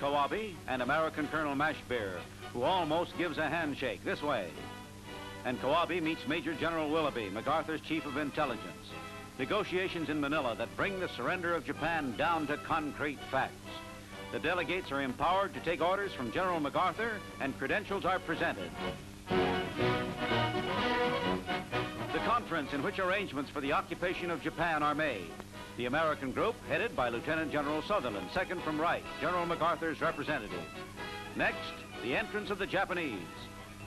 Kawabe and American Colonel Mashbeer, who almost gives a handshake this way. And Kawabe meets Major General Willoughby, MacArthur's Chief of Intelligence. Negotiations in Manila that bring the surrender of Japan down to concrete facts. The delegates are empowered to take orders from General MacArthur, and credentials are presented. The conference in which arrangements for the occupation of Japan are made. The American group, headed by Lieutenant General Sutherland, second from right, General MacArthur's representative. Next, the entrance of the Japanese.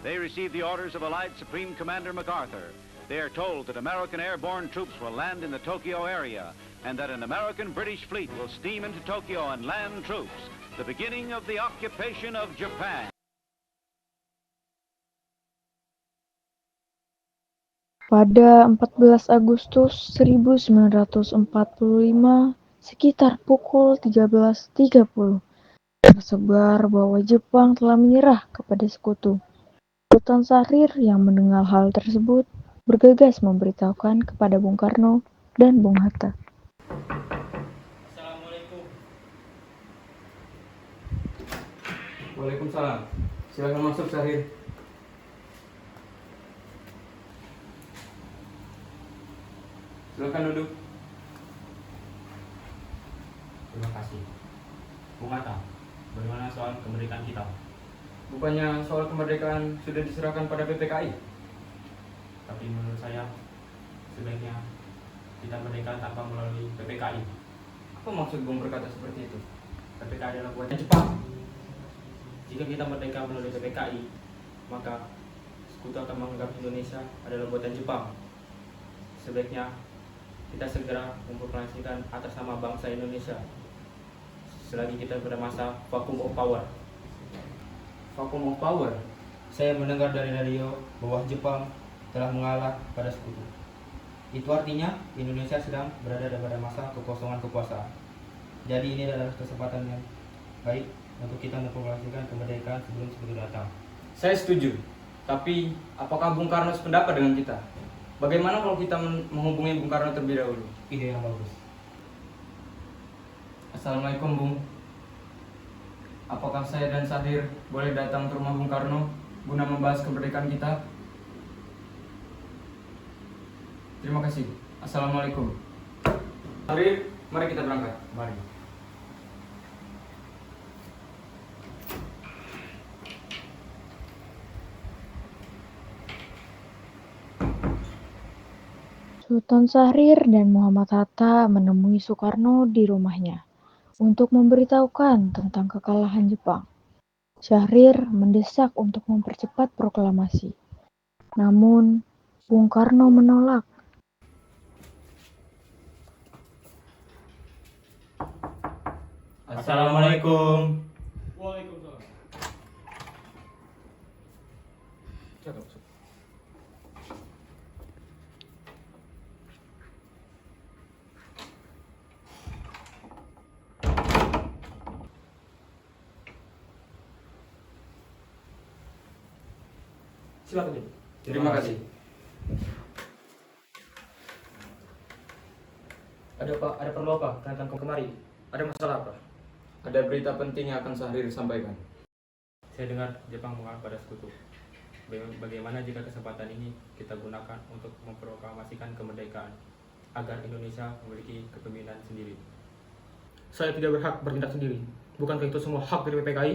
They receive the orders of Allied Supreme Commander MacArthur. They are told that American airborne troops will land in the Tokyo area and that an American-British fleet will steam into Tokyo and land troops. The beginning of the occupation of Japan. Pada 14 Agustus 1945, sekitar pukul 13.30, tersebar bahwa Jepang telah menyerah kepada sekutu. Sultan Syahrir yang mendengar hal tersebut bergegas memberitahukan kepada Bung Karno dan Bung Hatta. Assalamualaikum. Waalaikumsalam. Silakan masuk, Syahrir. Silakan duduk. Terima kasih. Bung Hatta, bagaimana soal kemerdekaan kita? Bukannya soal kemerdekaan sudah diserahkan pada PPKI? Tapi menurut saya, sebaiknya kita merdeka tanpa melalui PPKI. Apa maksud Bung berkata seperti itu? PPKI adalah buatan Jepang. Jika kita merdeka melalui PPKI, maka sekutu akan menganggap Indonesia adalah buatan Jepang. Sebaiknya kita segera memproklamasikan atas nama bangsa Indonesia selagi kita pada masa vacuum of power. Vacuum of power. Saya mendengar dari radio bahwa Jepang telah mengalah pada sekutu. Itu artinya Indonesia sedang berada pada masa kekosongan kekuasaan. Jadi ini adalah kesempatan yang baik untuk kita memproklamasikan kemerdekaan sebelum sekutu datang. Saya setuju. Tapi apakah Bung Karno sependapat dengan kita? Bagaimana kalau kita menghubungi Bung Karno terlebih dahulu? Ide yang bagus. Assalamualaikum, Bung. Apakah saya dan Syahrir boleh datang ke rumah Bung Karno guna membahas kemerdekaan kita? Terima kasih. Assalamualaikum. Syahrir, mari kita berangkat. Mari. Sultan Syahrir dan Muhammad Hatta menemui Soekarno di rumahnya untuk memberitahukan tentang kekalahan Jepang. Syahrir mendesak untuk mempercepat proklamasi. Namun, Bung Karno menolak. Assalamualaikum. Waalaikumsalam. Silakan. Terima kasih. Ada perlu apa? Datang kemari. Ada masalah apa? Ada berita penting yang akan Syahrir sampaikan. Saya dengar Jepang mengalah pada sekutu. Bagaimana jika kesempatan ini kita gunakan untuk memproklamasikan kemerdekaan agar Indonesia memiliki kepemimpinan sendiri? Saya tidak berhak bertindak sendiri. Bukankah itu semua hak dari PPKI?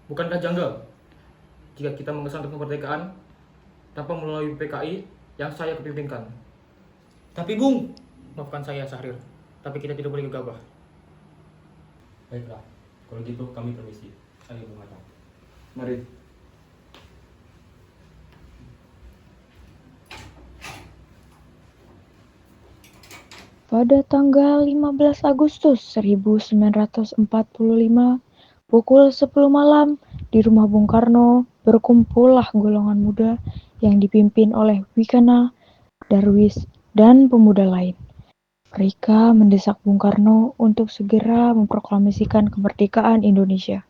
Bukankah janggal jika kita mengesampingkan kemerdekaan tanpa melalui PPKI yang saya kepimpinkan? Tapi Bung, maafkan saya Syahrir, tapi kita tidak boleh gegabah. Baiklah, kalau gitu kami permisi. Ayo Bung Hatta. Mari. Pada tanggal 15 Agustus 1945, pukul 10 malam, di rumah Bung Karno berkumpullah golongan muda yang dipimpin oleh Wikana, Darwis, dan pemuda lain. Mereka mendesak Bung Karno untuk segera memproklamasikan kemerdekaan Indonesia.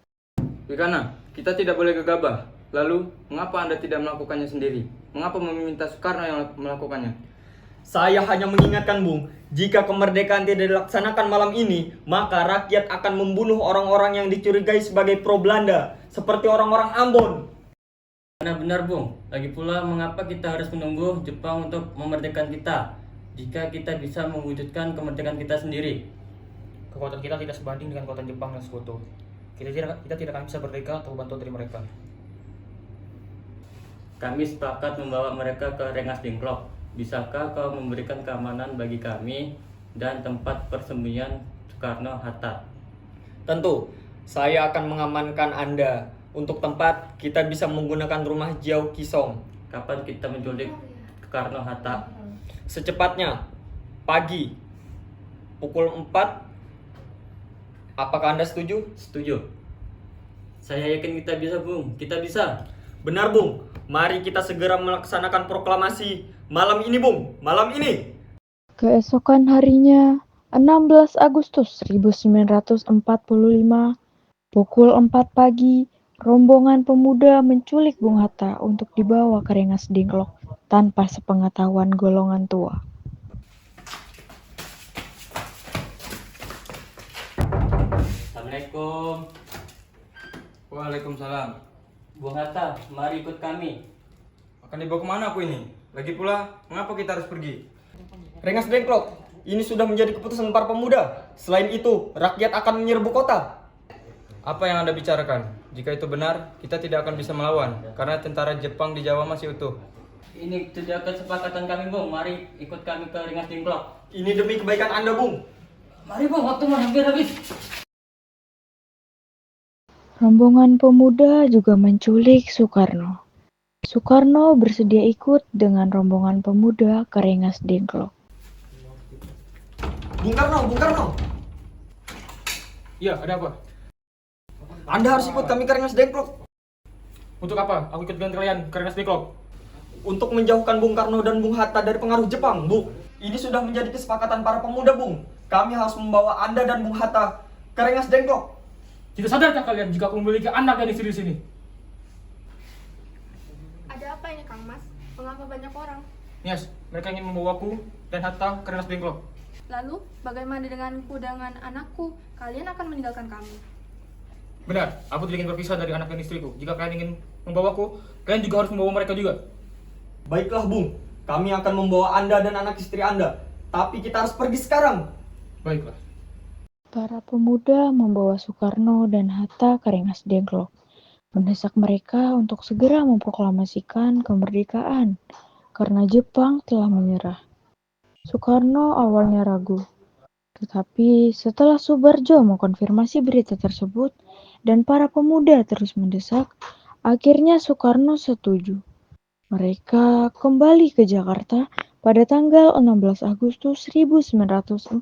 Wikana, kita tidak boleh gegabah. Lalu, mengapa Anda tidak melakukannya sendiri? Mengapa meminta Soekarno yang melakukannya? Saya hanya mengingatkan, Bung, jika kemerdekaan tidak dilaksanakan malam ini, maka rakyat akan membunuh orang-orang yang dicurigai sebagai pro Belanda, seperti orang-orang Ambon. Benar-benar, Bung. Lagi pula, mengapa kita harus menunggu Jepang untuk memerdekakan kita, jika kita bisa mewujudkan kemerdekaan kita sendiri? Kekuatan kita tidak sebanding dengan kekuatan Jepang yang sekutu. Kita tidak akan bisa merdeka atau bantuan dari mereka. Kami sepakat membawa mereka ke Rengas Dengklok. Bisakah kau memberikan keamanan bagi kami dan tempat persembunyian Soekarno-Hatta? Tentu, saya akan mengamankan Anda. Untuk tempat, kita bisa menggunakan rumah Jiao Kisong. Kapan kita menculik Soekarno-Hatta? Secepatnya, pagi, pukul 4. Apakah Anda setuju? Setuju. Saya yakin kita bisa, Bung. Kita bisa. Benar, Bung. Mari kita segera melaksanakan proklamasi malam ini, Bung. Malam ini. Keesokan harinya, 16 Agustus 1945, pukul 4 pagi, rombongan pemuda menculik Bung Hatta untuk dibawa ke Rengas Dengklok tanpa sepengetahuan golongan tua. Assalamualaikum. Waalaikumsalam. Bung Hatta, mari ikut kami. Akan dibawa kemana aku ini? Lagi pula, mengapa kita harus pergi? Rengas Dengklok, ini sudah menjadi keputusan para pemuda. Selain itu, rakyat akan menyerbu kota. Apa yang Anda bicarakan? Jika itu benar, kita tidak akan bisa melawan, karena tentara Jepang di Jawa masih utuh. Ini sudah kesepakatan kami, Bung. Mari ikut kami ke Rengas Dengklok. Ini demi kebaikan Anda, Bung. Mari, Bung. Waktu mau hampir habis. Rombongan pemuda juga menculik Soekarno. Soekarno bersedia ikut dengan rombongan pemuda ke Rengas Dengklok. Bung Karno. Iya, ada apa? Anda harus ikut kami ke Rengas Dengklok. Untuk apa? Aku ikut dengan kalian ke Rengas Dengklok. Untuk menjauhkan Bung Karno dan Bung Hatta dari pengaruh Jepang, Bung. Ini sudah menjadi kesepakatan para pemuda, Bung. Kami harus membawa Anda dan Bung Hatta ke Rengas Dengklok. Tidak sadarkah kalian jika aku memiliki anak dan istri di sini? Ada apa ini, Kang Mas? Mengapa banyak orang? Nias, mereka ingin membawaku dan Hatta ke Rengas Dengklok. Lalu, bagaimana denganku dengan anakku? Kalian akan meninggalkan kami. Benar, aku tidak ingin berpisah dari anak dan istriku. Jika kalian ingin membawaku, kalian juga harus membawa mereka juga. Baiklah, Bung. Kami akan membawa Anda dan anak istri Anda. Tapi kita harus pergi sekarang. Baiklah. Para pemuda membawa Soekarno dan Hatta ke Rengas Dengklok, mendesak mereka untuk segera memproklamasikan kemerdekaan karena Jepang telah menyerah. Soekarno awalnya ragu, tetapi setelah Soebarjo mengkonfirmasi berita tersebut dan para pemuda terus mendesak, akhirnya Soekarno setuju. Mereka kembali ke Jakarta pada tanggal 16 Agustus 1945.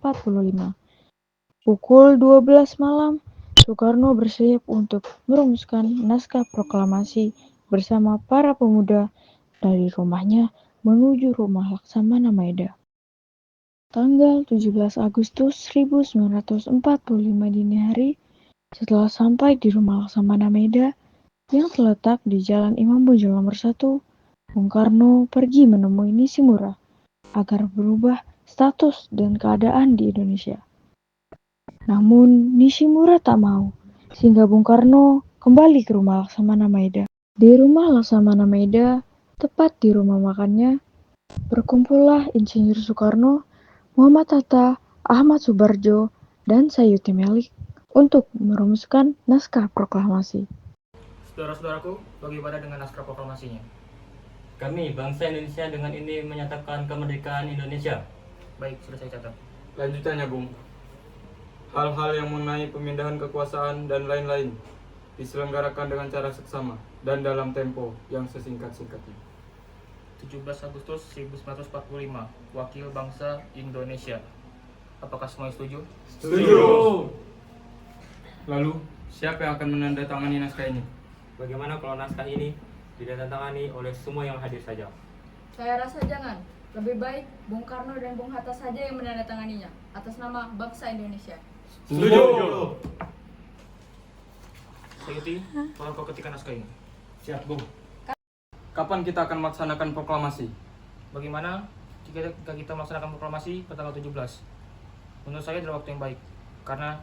Pukul 12 malam, Soekarno bersiap untuk merumuskan naskah proklamasi bersama para pemuda dari rumahnya menuju rumah Laksamana Maeda. Tanggal 17 Agustus 1945 dini hari, setelah sampai di rumah Laksamana Maeda yang terletak di Jalan Imam Bonjol nomor 1, Bung Karno pergi menemui Nishimura agar berubah status dan keadaan di Indonesia. Namun Nishimura tak mau, sehingga Bung Karno kembali ke rumah Laksamana Maeda. Di rumah Laksamana Maeda, tepat di rumah makannya, berkumpullah Insinyur Soekarno, Muhammad Hatta, Ahmad Soebarjo, dan Sayuti Melik untuk merumuskan naskah proklamasi. Saudara-saudaraku, bagaimana dengan naskah proklamasinya? Kami, bangsa Indonesia, dengan ini menyatakan kemerdekaan Indonesia. Baik, sudah saya catat. Lanjutannya, Bung. Hal-hal yang mengenai pemindahan kekuasaan dan lain-lain diselenggarakan dengan cara seksama dan dalam tempo yang sesingkat-singkatnya. 17 Agustus 1945, Wakil Bangsa Indonesia. Apakah semua setuju? Setuju. Lalu, siapa yang akan menandatangani naskah ini? Bagaimana kalau naskah ini ditandatangani oleh semua yang hadir saja? Saya rasa jangan. Lebih baik Bung Karno dan Bung Hatta saja yang menandatanganinya atas nama bangsa Indonesia. Setuju. Sayuti, tolong kau ketikkan naskah ini. Siap, Bung. Kapan kita akan melaksanakan proklamasi? Bagaimana jika kita melaksanakan proklamasi pada tanggal 17? Menurut saya adalah waktu yang baik, karena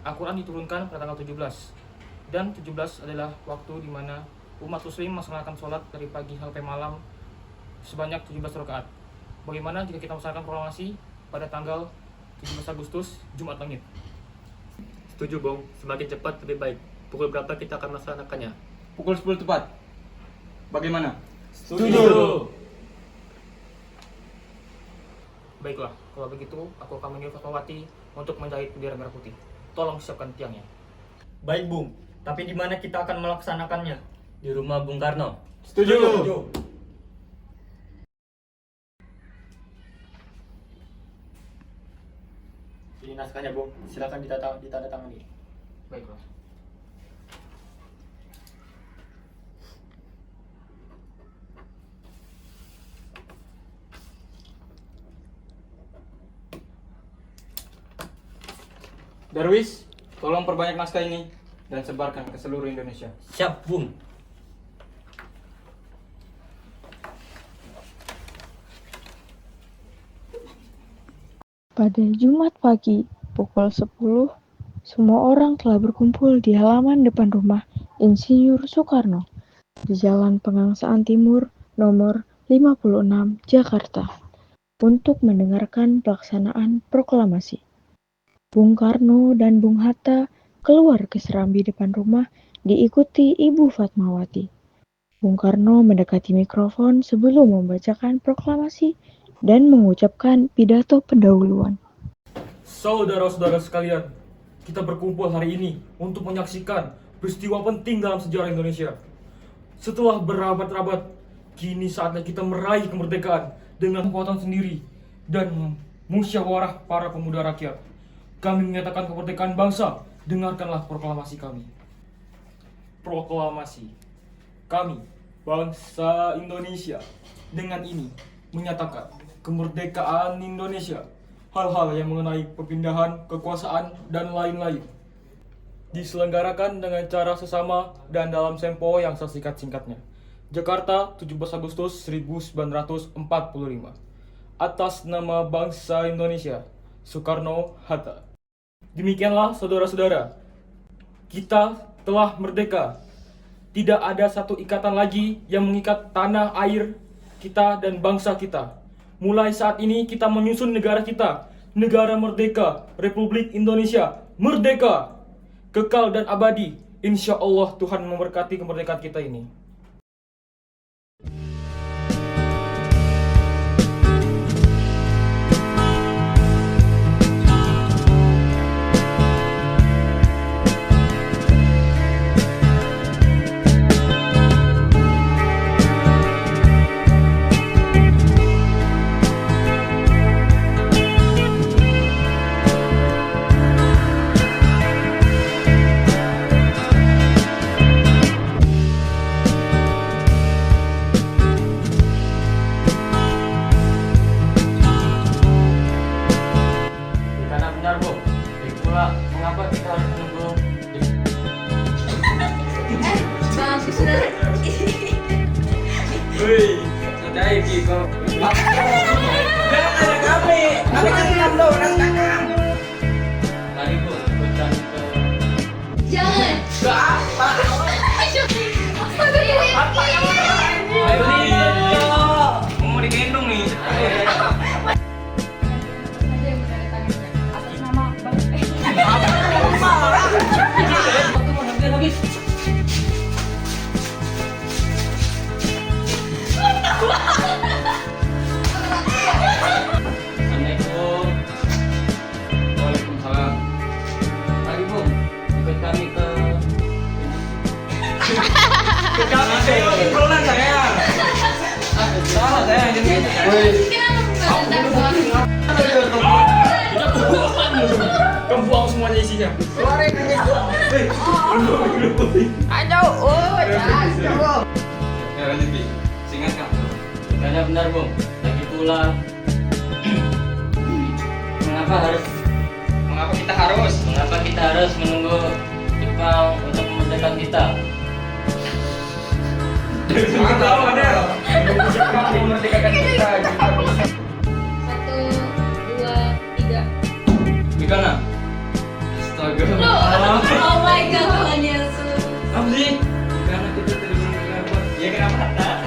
Al-Quran diturunkan pada tanggal 17, dan 17 adalah waktu di mana umat muslim melaksanakan sholat dari pagi sampai malam sebanyak 17 rakaat. Bagaimana jika kita melaksanakan proklamasi pada tanggal 17 Agustus, Jumat Langit? Setuju, Bung. Semakin cepat lebih baik. Pukul berapa kita akan melaksanakannya? Pukul 10 tepat. Bagaimana? Setuju. Baiklah, kalau begitu aku akan menyuruh Fatmawati untuk menjahit bendera merah putih. Tolong siapkan tiangnya. Baik, Bung. Tapi di mana kita akan melaksanakannya? Di rumah Bung Karno. Setuju. Ini naskahnya, Bung. Silakan ditandatangani. Baiklah. Darwis, tolong perbanyak naskah ini dan sebarkan ke seluruh Indonesia. Siap, Bung. Pada Jumat pagi, pukul 10, semua orang telah berkumpul di halaman depan rumah Insinyur Soekarno di Jalan Pegangsaan Timur nomor 56, Jakarta, untuk mendengarkan pelaksanaan proklamasi. Bung Karno dan Bung Hatta keluar ke serambi depan rumah diikuti Ibu Fatmawati. Bung Karno mendekati mikrofon sebelum membacakan proklamasi dan mengucapkan pidato pendahuluan. Saudara-saudara sekalian, kita berkumpul hari ini untuk menyaksikan peristiwa penting dalam sejarah Indonesia. Setelah berabad-abad, kini saatnya kita meraih kemerdekaan dengan kekuatan sendiri dan musyawarah para pemuda rakyat. Kami menyatakan kemerdekaan bangsa, dengarkanlah proklamasi kami. Proklamasi. Kami, bangsa Indonesia, dengan ini menyatakan kemerdekaan Indonesia, hal-hal yang mengenai perpindahan kekuasaan dan lain-lain diselenggarakan dengan cara sesama dan dalam tempo yang sesingkat-singkatnya. Jakarta, 17 Agustus 1945. Atas nama bangsa Indonesia, Soekarno-Hatta. Demikianlah saudara-saudara, kita telah merdeka. Tidak ada satu ikatan lagi yang mengikat tanah air kita dan bangsa kita. Mulai saat ini kita menyusun negara kita, negara merdeka, Republik Indonesia, merdeka, kekal dan abadi. Insya Allah Tuhan memberkati kemerdekaan kita ini. Mengapa kita harus menunggu? Wih, sudah Kiko. Jangan ada kami kan diam dong naskahnya. Mari Bu, ikutkan ke. Jangan. Ke apa? Apa yang Ayo nih, mau digendong nih. Saja yang menandatanganinya atas nama bangsa. Assalamualaikum. Waalaikumsalam. Mari Bu, ikut kami ke. Kami saya pelan saya. Salah saya jadi itu. Kamu buang semuanya isinya. Keluarin itu. Ayo, ya lanjut Bi. Singkatkan. Bukannya benar Bung. Lagi pula, mengapa kita harus menunggu Jepang untuk memerdekakan kita? Tahu ada. Jepang memerdekakan kita. Oh my god, Tuhan Yesus. Apa sih? Karena kita terima kabar. Ya kenapa?